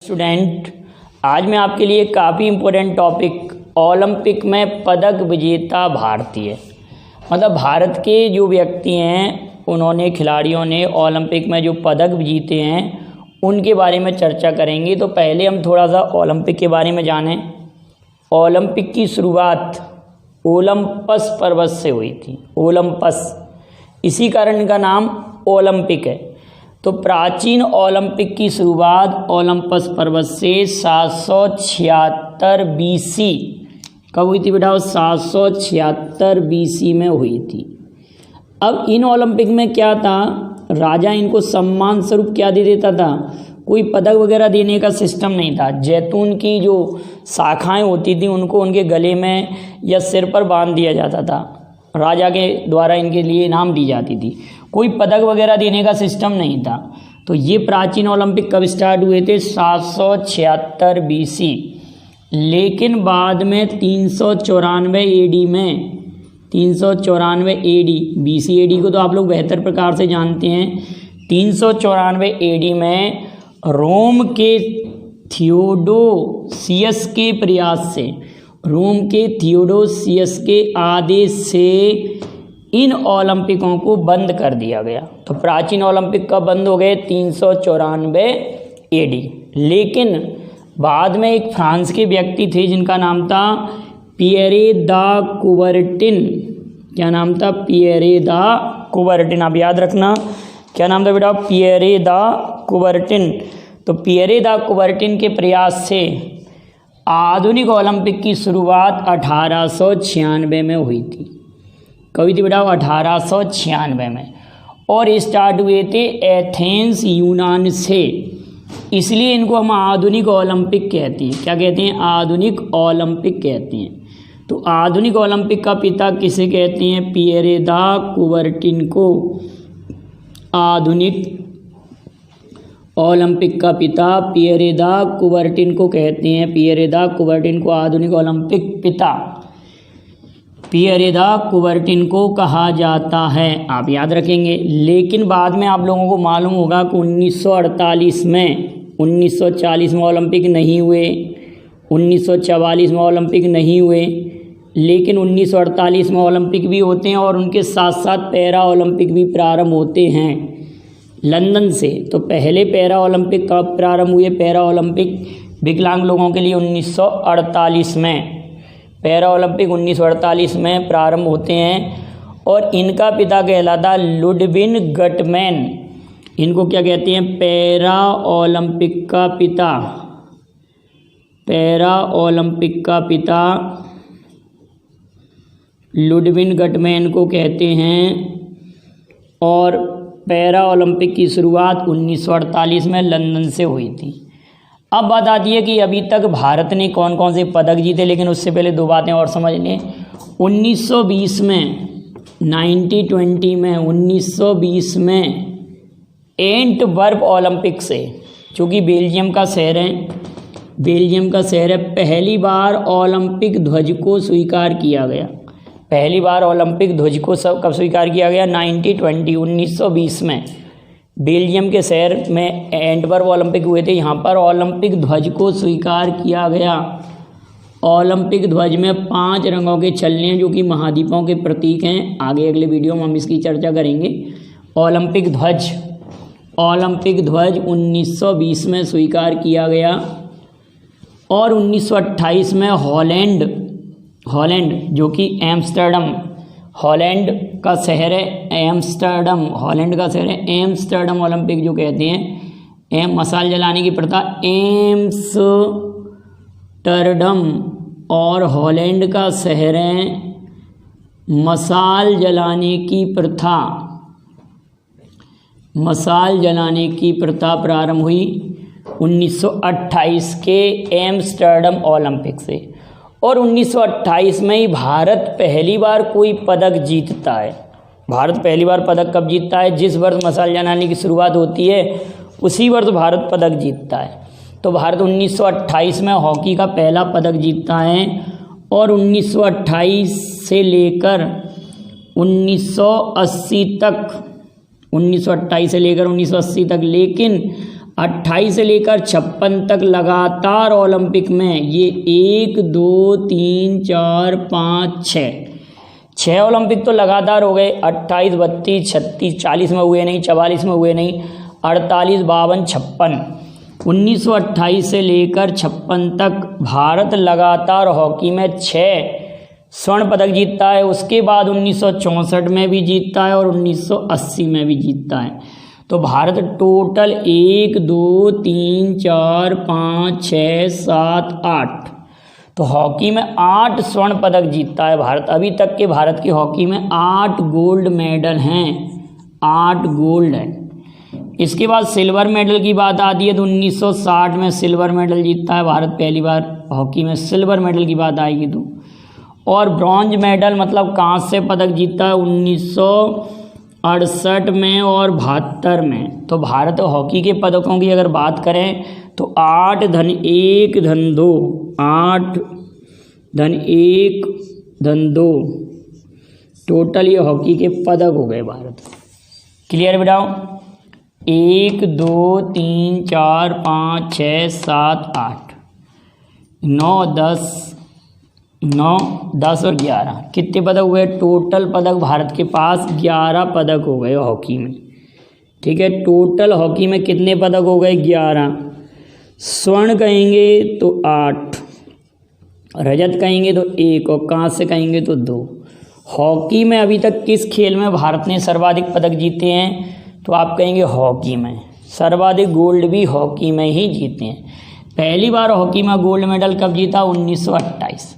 Student, आज मैं आपके लिए काफ़ी इम्पोर्टेंट टॉपिक ओलंपिक में पदक विजेता भारतीय मतलब भारत के जो व्यक्ति हैं उन्होंने खिलाड़ियों ने ओलंपिक में जो पदक जीते हैं उनके बारे में चर्चा करेंगे। तो पहले हम थोड़ा सा ओलंपिक के बारे में जानें। ओलंपिक की शुरुआत ओलंपस पर्वत से हुई थी। ओलंपस, इसी कारण इनका नाम ओलंपिक है। तो प्राचीन ओलंपिक की शुरुआत ओलंपस पर्वत से 776 बीसी कब हुई थी बेटा? 776 बीसी में हुई थी। अब इन ओलंपिक में क्या था, राजा इनको सम्मान स्वरूप क्या दे देता था? कोई पदक वगैरह देने का सिस्टम नहीं था। जैतून की जो शाखाएं होती थी उनको उनके गले में या सिर पर बांध दिया जाता था। राजा के द्वारा इनके लिए इनाम दी जाती थी। कोई पदक वगैरह देने का सिस्टम नहीं था। तो ये प्राचीन ओलंपिक कब स्टार्ट हुए थे? 776 बीसी। लेकिन बाद में 394 एडी में 394 एडी, बीसी एडी को तो आप लोग बेहतर प्रकार से जानते हैं। 394 एडी में रोम के थियोडोसियस के प्रयास से, रोम के थियोडोसियस के आदेश से इन ओलंपिकों को बंद कर दिया गया। तो प्राचीन ओलंपिक कब बंद हो गए? 394 एडी। लेकिन बाद में एक फ्रांस के व्यक्ति थे जिनका नाम था पियरे दा कुबर्टिन। क्या नाम था? पियरे दा कुबर्टिन। आप याद रखना, क्या नाम था बेटा? पियरे दा कुबर्टिन। तो पियरे दा कुबर्टिन के प्रयास से आधुनिक ओलंपिक की शुरुआत 1896 में हुई थी। कभी थी बेटा? 1896 में। और स्टार्ट हुए थे एथेंस यूनान से। इसलिए इनको हम आधुनिक ओलंपिक कहते हैं। क्या कहते हैं? आधुनिक ओलंपिक कहते हैं। तो आधुनिक ओलंपिक का पिता किसे कहते हैं? पियरे दा कुबर्टिन को आधुनिक ओलंपिक का पिता पियरे दा कुबर्टिन को कहते हैं। पियरे दा कुबर्टिन को आधुनिक ओलंपिक पिता पियरे दा कुबर्टिन को कहा जाता है। आप याद रखेंगे। लेकिन बाद में आप लोगों को मालूम होगा कि 1948 में 1940 में ओलंपिक नहीं हुए, 1944 में ओलंपिक नहीं हुए, लेकिन 1948 में ओलंपिक भी होते हैं और उनके साथ साथ पैरा ओलंपिक भी प्रारंभ होते हैं लंदन से। तो पहले पैरा ओलंपिक कब प्रारंभ हुए? पैरा ओलंपिक विकलांग लोगों के लिए 1948 में। पैरा ओलंपिक 1948 में प्रारंभ होते हैं। और इनका पिता कहलाता लुडविन गटमैन। इनको क्या कहते हैं? पैरा ओलंपिक का पिता। पैरा ओलंपिक का पिता लुडविन गटमैन को कहते हैं। और पैरा ओलंपिक की शुरुआत 1948 में लंदन से हुई थी। अब बात आती है कि अभी तक भारत ने कौन कौन से पदक जीते, लेकिन उससे पहले दो बातें और समझ लें। 1920 में 1920 में 1920 में एंटवर्प ओलंपिक से, चूँकि बेल्जियम का शहर है, बेल्जियम का शहर है, पहली बार ओलंपिक ध्वज को स्वीकार किया गया। पहली बार ओलंपिक ध्वज को कब स्वीकार किया गया? 1920 में बेल्जियम के शहर में एंटवर्प ओलंपिक हुए थे। यहाँ पर ओलंपिक ध्वज को स्वीकार किया गया। ओलंपिक ध्वज में 5 रंगों के छल्ले हैं जो कि महाद्वीपों के प्रतीक हैं। आगे अगले वीडियो में हम इसकी चर्चा करेंगे। ओलंपिक ध्वज 1920 में स्वीकार किया गया। और 1928 में हॉलैंड जो कि एम्स्टर्डम, हॉलैंड का शहर है एम्स्टर्डम, हॉलैंड का शहर है एम्स्टर्डम ओलंपिक जो कहते हैं। मशाल जलाने की प्रथा एम्स्टर्डम और हॉलैंड का शहर है। मशाल जलाने की प्रथा प्रारंभ हुई 1928 के एम्स्टर्डम ओलंपिक से। और 1928 में ही भारत पहली बार कोई पदक जीतता है। भारत पहली बार पदक कब जीतता है? जिस वर्ष मशाल जलाने की शुरुआत होती है उसी वर्ष भारत पदक जीतता है। तो भारत 1928 में हॉकी का पहला पदक जीतता है। और 1928 से लेकर 1980 तक 1928 से लेकर 1980 तक। लेकिन 28 से लेकर 56 तक लगातार ओलंपिक में ये 1 2 3 4 5 6 ओलंपिक तो लगातार हो गए। 28 32 36 40 में हुए नहीं, 44 में हुए नहीं, 48 52 56। 1928 से लेकर 56 तक भारत लगातार हॉकी में 6 स्वर्ण पदक जीतता है। उसके बाद 1964 में भी जीतता है और 1980 में भी जीतता है। तो भारत टोटल 1 2 3 4 5 6 7 8, तो हॉकी में 8 स्वर्ण पदक जीतता है भारत। अभी तक के भारत की हॉकी में 8 गोल्ड मेडल हैं, 8 गोल्ड है। इसके बाद सिल्वर मेडल की बात आती है तो 1960 में सिल्वर मेडल जीतता है भारत पहली बार हॉकी में, सिल्वर मेडल की बात आएगी तो। और ब्रॉन्ज मेडल मतलब कांस्य पदक जीतता है 1968 में और 72 में। तो भारत हॉकी के पदकों की अगर बात करें तो 8 धन 1 धन 2, 8 धन 1 धन 2 टोटल ये हॉकी के पदक हो गए भारत। क्लियर बेटाओ? 1 2 3 4 5 6 7 8 9 10 और 11 कितने पदक हुए? टोटल पदक भारत के पास 11 पदक हो गए हॉकी में। ठीक है, टोटल हॉकी में कितने पदक हो गए? 11। स्वर्ण कहेंगे तो 8, रजत कहेंगे तो 1 और कांस्य कहेंगे तो 2। हॉकी में अभी तक किस खेल में भारत ने सर्वाधिक पदक जीते हैं? तो आप कहेंगे हॉकी में। सर्वाधिक गोल्ड भी हॉकी में ही जीते हैं। पहली बार हॉकी में गोल्ड मेडल कब जीता? 1928।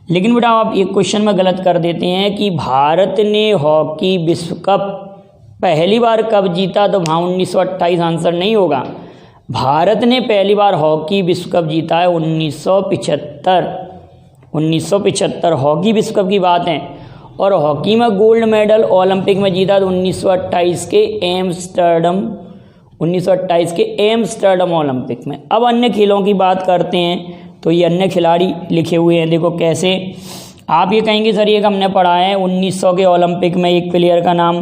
लेकिन बेटा आप एक क्वेश्चन में गलत कर देते हैं कि भारत ने हॉकी विश्व कप पहली बार कब जीता, तो वहाँ 1928 आंसर नहीं होगा। भारत ने पहली बार हॉकी विश्व कप जीता है 1975 हॉकी विश्व कप की बात है। और हॉकी में गोल्ड मेडल ओलंपिक में जीता तो 1928 के एम्स्टर्डम ओलंपिक में। अब अन्य खेलों की बात करते हैं तो ये अन्य खिलाड़ी लिखे हुए हैं, देखो कैसे। आप ये कहेंगे सर ये हमने पढ़ा है 1900 के ओलंपिक में एक प्लेयर का नाम,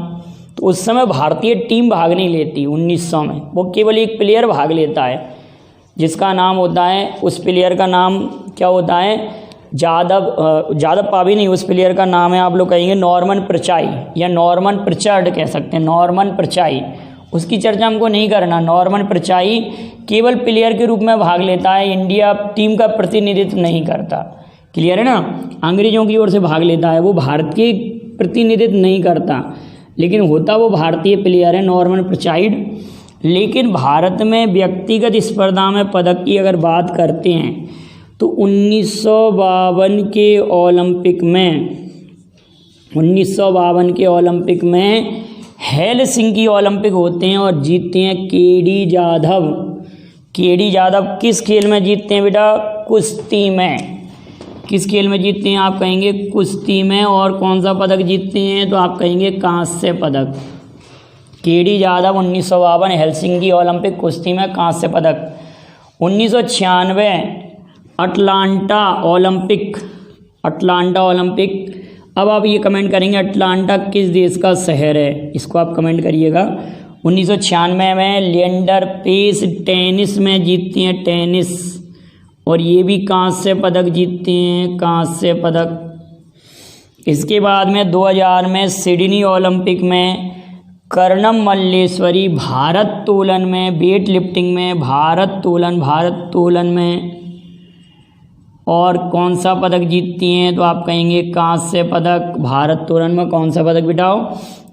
तो उस समय भारतीय टीम भाग नहीं लेती 1900 में, वो केवल एक प्लेयर भाग लेता है जिसका नाम होता है, उस प्लेयर का नाम क्या होता है? जादव पावी नहीं, उस प्लेयर का नाम है आप लोग कहेंगे नॉर्मन प्रचाई या नॉर्मन प्रचार्ड कह सकते हैं, नॉर्मन प्रचाई। उसकी चर्चा हमको नहीं करना। नॉर्मन प्रचाई केवल प्लेयर के रूप में भाग लेता है, इंडिया टीम का प्रतिनिधित्व नहीं करता। क्लियर है ना? अंग्रेजों की ओर से भाग लेता है, वो भारत के प्रतिनिधित्व नहीं करता, लेकिन होता वो भारतीय प्लेयर है नॉर्मन प्रचाइड। लेकिन भारत में व्यक्तिगत स्पर्धा में पदक की अगर बात करते हैं तो 1952 के ओलंपिक में हेलसिंकी ओलंपिक होते हैं और जीतते हैं केडी जाधव। किस खेल में जीतते हैं बेटा? कुश्ती में। किस खेल में जीतते हैं? आप कहेंगे कुश्ती में। और कौन सा पदक जीतते हैं? तो आप कहेंगे कांस्य पदक। केडी जाधव 1952 हेलसिंकी ओलंपिक कुश्ती में कांस्य पदक। 1996 अटलांटा ओलंपिक। अब आप ये कमेंट करेंगे अटलांटा किस देश का शहर है, इसको आप कमेंट करिएगा। 1996 में लिएंडर पेस टेनिस में जीतती हैं, टेनिस, और ये भी कांस्य पदक जीतते हैं, कांस्य पदक। इसके बाद में 2000 में सिडनी ओलंपिक में कर्णम मल्लेश्वरी भारत तोलन में, वेट लिफ्टिंग में भारत तोलन में और कौन सा पदक जीतती हैं? तो आप कहेंगे कांस्य पदक। भारत तोलन में कौन सा पदक बिठाओ?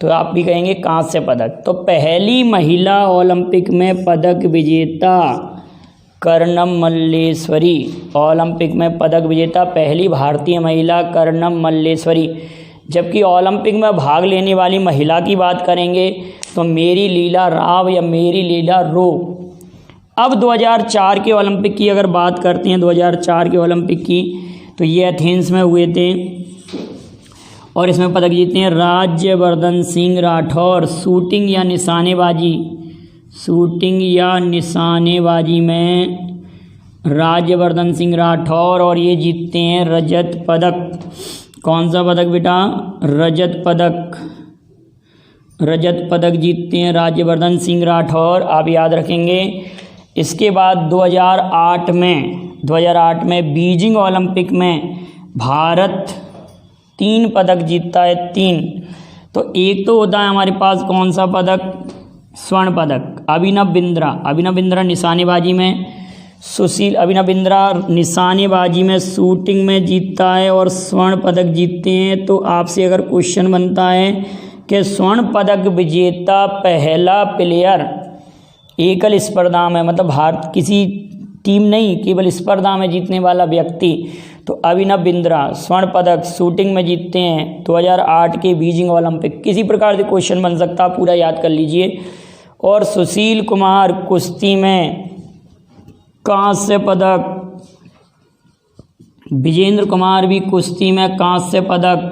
तो आप भी कहेंगे कांस्य पदक। तो पहली महिला ओलंपिक में पदक विजेता कर्णम मल्लेश्वरी, ओलंपिक में पदक विजेता पहली भारतीय महिला कर्णम मल्लेश्वरी। जबकि ओलंपिक में भाग लेने वाली महिला की बात करेंगे तो मेरी लीला राव या मेरी लीला रो। अब 2004 के ओलंपिक की अगर बात करते हैं, 2004 के ओलंपिक की, तो ये एथेंस में हुए थे और इसमें पदक जीते हैं राज्यवर्धन सिंह राठौर। शूटिंग या निशानेबाजी में राज्यवर्धन सिंह राठौर, और ये जीतते हैं रजत पदक। कौन सा पदक बेटा? रजत पदक जीतते हैं राज्यवर्धन सिंह राठौर। आप याद रखेंगे इसके बाद 2008 में बीजिंग ओलंपिक में भारत 3 पदक जीतता है, 3। तो एक तो होता है हमारे पास कौन सा पदक, स्वर्ण पदक, अभिनव बिंद्रा निशानेबाजी में, अभिनव बिंद्रा निशानेबाजी में शूटिंग में जीतता है और स्वर्ण पदक जीतते हैं। तो आपसे अगर क्वेश्चन बनता है कि स्वर्ण पदक विजेता पहला प्लेयर एकल स्पर्धा में, मतलब भारत किसी टीम नहीं केवल स्पर्धा में जीतने वाला व्यक्ति, तो अभिनव बिंद्रा स्वर्ण पदक शूटिंग में जीतते हैं 2008 के बीजिंग ओलंपिक। किसी प्रकार से क्वेश्चन बन सकता है, पूरा याद कर लीजिए। और सुशील कुमार कुश्ती में कांस्य पदक, विजेंद्र कुमार भी कुश्ती में कांस्य पदक।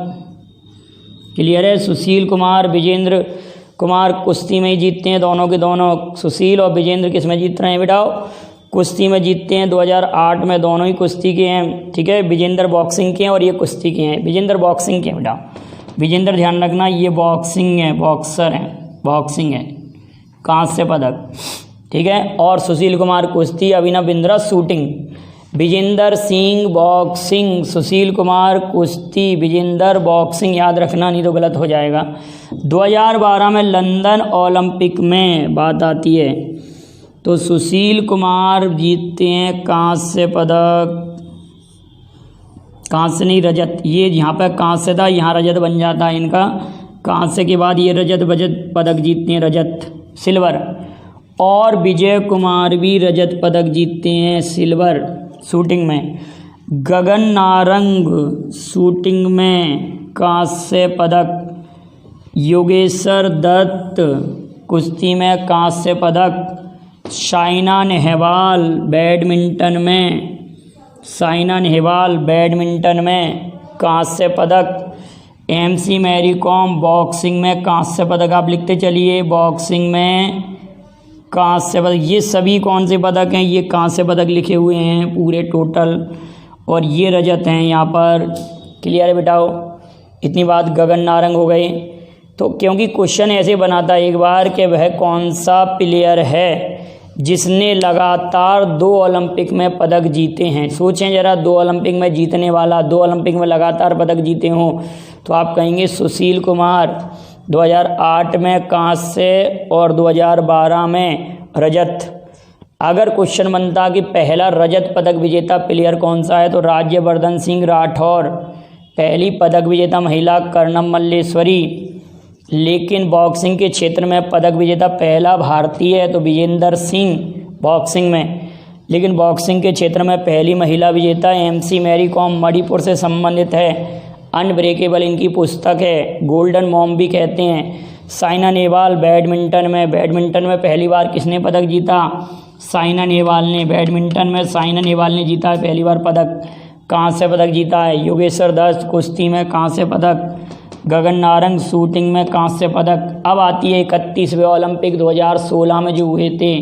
क्लियर है? सुशील कुमार विजेंद्र कुमार कुश्ती में ही जीतते हैं, दोनों के दोनों। सुशील और विजेंद्र किस में जीत रहे हैं बेटा? कुश्ती में जीतते हैं 2008 में, दोनों ही कुश्ती के हैं। ठीक है, विजेंद्र बॉक्सिंग के हैं और ये कुश्ती के हैं। विजेंद्र बॉक्सिंग के हैं बेटा, विजेंद्र ध्यान रखना, ये बॉक्सिंग है, बॉक्सर हैं, बॉक्सिंग है, कांस्य पदक। ठीक है, और सुशील कुमार कुश्ती, अभिनव बिंद्रा शूटिंग। विजेंद्र सिंह बॉक्सिंग, सुशील कुमार कुश्ती, विजेंद्र बॉक्सिंग, याद रखना नहीं तो गलत हो जाएगा। 2012 में लंदन ओलंपिक में बात आती है तो सुशील कुमार जीतते हैं कांस्य पदक, कांस्य नहीं रजत, ये यहाँ पर कांस्य था, यहाँ रजत बन जाता है इनका। कांस्य के बाद ये रजत पदक जीतते हैं, रजत सिल्वर। और विजय कुमार भी रजत पदक जीतते हैं, सिल्वर शूटिंग में। गगन नारंग शूटिंग में कांस्य पदक। योगेश्वर दत्त कुश्ती में कांस्य पदक। साइना नेहवाल बैडमिंटन में कांस्य पदक। MC मैरी कॉम बॉक्सिंग में कांस्य पदक। आप लिखते चलिए, बॉक्सिंग में कांस्य पदक। ये सभी कौन से पदक हैं? ये कांस्य पदक लिखे हुए हैं पूरे टोटल, और ये रजत हैं यहाँ पर। क्लियर है बेटाओ? इतनी बात गगन नारंग हो गई। तो क्योंकि क्वेश्चन ऐसे बनाता है एक बार कि वह कौन सा प्लेयर है जिसने लगातार 2 ओलंपिक में पदक जीते हैं। सोचें जरा, 2 ओलंपिक में जीतने वाला, 2 ओलंपिक में लगातार पदक जीते हों, तो आप कहेंगे सुशील कुमार 2008 में कांस्य और 2012 में रजत। अगर क्वेश्चन बनता कि पहला रजत पदक विजेता प्लेयर कौन सा है, तो राज्यवर्धन सिंह राठौर पहली पदक विजेता महिला, कर्णम मल्लेश्वरी। लेकिन बॉक्सिंग के क्षेत्र में पदक विजेता पहला भारतीय है तो विजेंद्र सिंह बॉक्सिंग में। लेकिन बॉक्सिंग के क्षेत्र में पहली महिला विजेता MC मैरी कॉम, मणिपुर से संबंधित है, अनब्रेकेबल इनकी पुस्तक है, गोल्डन मॉम भी कहते हैं। साइना नेहवाल बैडमिंटन में पहली बार किसने पदक जीता? साइना नेहवाल ने। बैडमिंटन में साइना नेहवाल ने जीता है पहली बार पदक, कांस्य पदक जीता है। योगेश्वर दत्त कुश्ती में कांस्य पदक। गगन नारंग शूटिंग में कांस्य पदक। अब आती है 31वें ओलंपिक 2016 में जो हुए थे।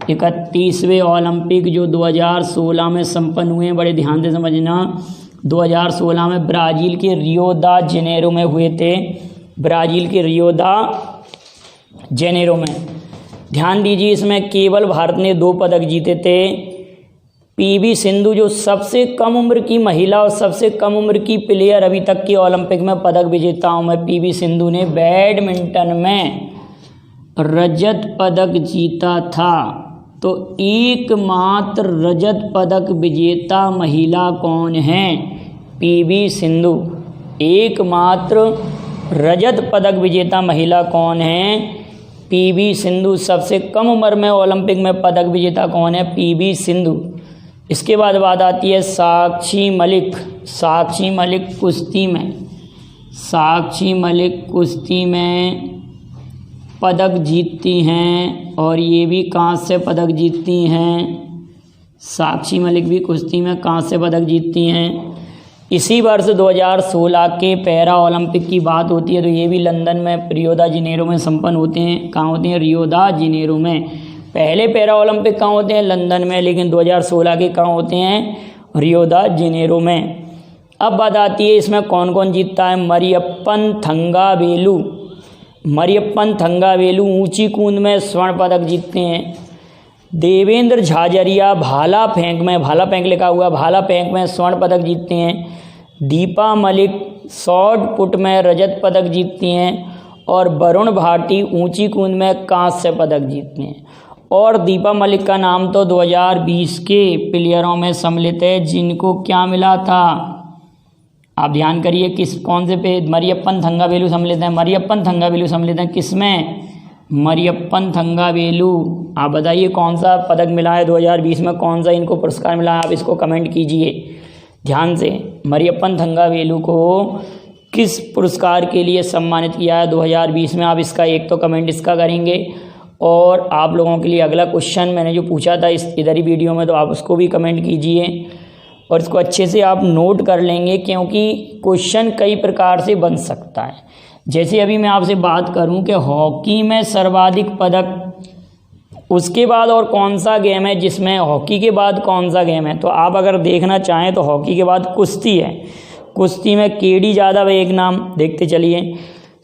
31वें ओलंपिक जो 2016 में संपन्न हुए, बड़े ध्यान से समझना। 2016 में ब्राज़ील के रियो दा जेनेरो में हुए थे, ब्राज़ील के रियो दा जेनेरो में। ध्यान दीजिए, इसमें केवल भारत ने 2 पदक जीते थे। PV सिंधु जो सबसे कम उम्र की महिला और सबसे कम उम्र की प्लेयर अभी तक के ओलंपिक में पदक विजेताओं में PV सिंधु ने बैडमिंटन में रजत पदक जीता था। तो एकमात्र रजत पदक विजेता महिला कौन है? PV सिंधु। एकमात्र रजत पदक विजेता महिला कौन है? PV सिंधु। सबसे कम उम्र में ओलंपिक में पदक विजेता कौन है? PV सिंधु। इसके बाद बात आती है साक्षी मलिक कुश्ती में पदक जीतती हैं और ये भी कांस्य पदक जीतती हैं। साक्षी मलिक भी कुश्ती में कांस्य पदक जीतती हैं। इसी वर्ष 2016 के पैरा ओलंपिक की बात होती है तो ये भी लंदन में रियो दा जेनेरो में संपन्न होते हैं। कहाँ होते हैं? रियो दा जेनेरो में। पहले पैरा ओलंपिक कहाँ होते हैं? लंदन में। लेकिन 2016 के कहाँ होते हैं? रियो दा जेनेरो में। अब बात आती है इसमें कौन कौन जीतता है। मरियप्पन थंगावेलु ऊंची कूद में स्वर्ण पदक जीतते हैं। देवेंद्र झाझरिया भाला फेंक लिखा हुआ, भाला फेंक में स्वर्ण पदक जीतते हैं। दीपा मलिक शॉट पुट में रजत पदक जीतती हैं और वरुण भाटी ऊंची कूद में कांस्य पदक जीतते हैं। और दीपा मलिक का नाम तो 2020 के प्लेयरों में सम्मिलित है जिनको क्या मिला था, आप ध्यान करिए कौन से पे, मरियप्पन थंगावेलु सम्मिलित हैं। मरियप्पन थंगावेलु सम्मिलित हैं किसमें, मरियप्पन थंगावेलु। आप बताइए कौन सा पदक मिला है 2020 में, कौन सा इनको पुरस्कार मिला है, आप इसको कमेंट कीजिए ध्यान से। मरियप्पन थंगावेलु को किस पुरस्कार के लिए सम्मानित किया है 2020 में, आप इसका एक तो कमेंट इसका करेंगे। और आप लोगों के लिए अगला क्वेश्चन मैंने जो पूछा था इधर ही वीडियो में, तो आप उसको भी कमेंट कीजिए और इसको अच्छे से आप नोट कर लेंगे क्योंकि क्वेश्चन कई प्रकार से बन सकता है। जैसे अभी मैं आपसे बात करूं कि हॉकी में सर्वाधिक पदक, उसके बाद और कौन सा गेम है जिसमें, हॉकी के बाद कौन सा गेम है, तो आप अगर देखना चाहें तो हॉकी के बाद कुश्ती है। कुश्ती में केडी यादव एक नाम, देखते चलिए।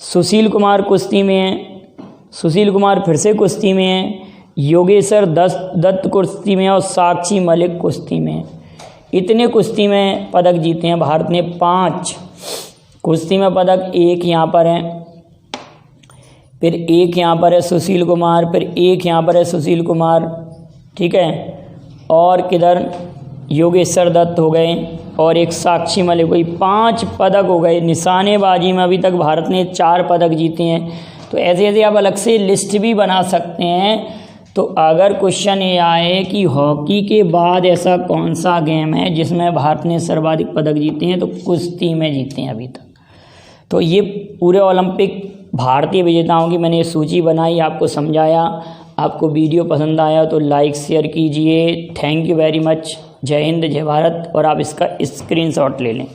सुशील कुमार कुश्ती में है, सुशील कुमार फिर से कुश्ती में है, योगेश्वर दत्त कुश्ती में और साक्षी मलिक कुश्ती में। इतने कुश्ती में पदक जीते हैं भारत ने, 5 कुश्ती में पदक, एक यहाँ पर है, फिर एक यहाँ पर है सुशील कुमार, फिर एक यहाँ पर है सुशील कुमार, ठीक है, और किधर योगेश्वर दत्त हो गए और एक साक्षी मलिक हुई, 5 पदक हो गए। निशानेबाजी में अभी तक भारत ने 4 पदक जीते हैं। तो ऐसे ऐसे आप अलग से लिस्ट भी बना सकते हैं। तो अगर क्वेश्चन ये आए कि हॉकी के बाद ऐसा कौन सा गेम है जिसमें भारत ने सर्वाधिक पदक जीते हैं, तो कुश्ती में जीते हैं अभी तक। तो ये पूरे ओलंपिक भारतीय विजेताओं की मैंने ये सूची बनाई, आपको समझाया। आपको वीडियो पसंद आया तो लाइक शेयर कीजिए। Thank you very much. जय हिंद, जय भारत। और आप इसका स्क्रीनशॉट ले लें।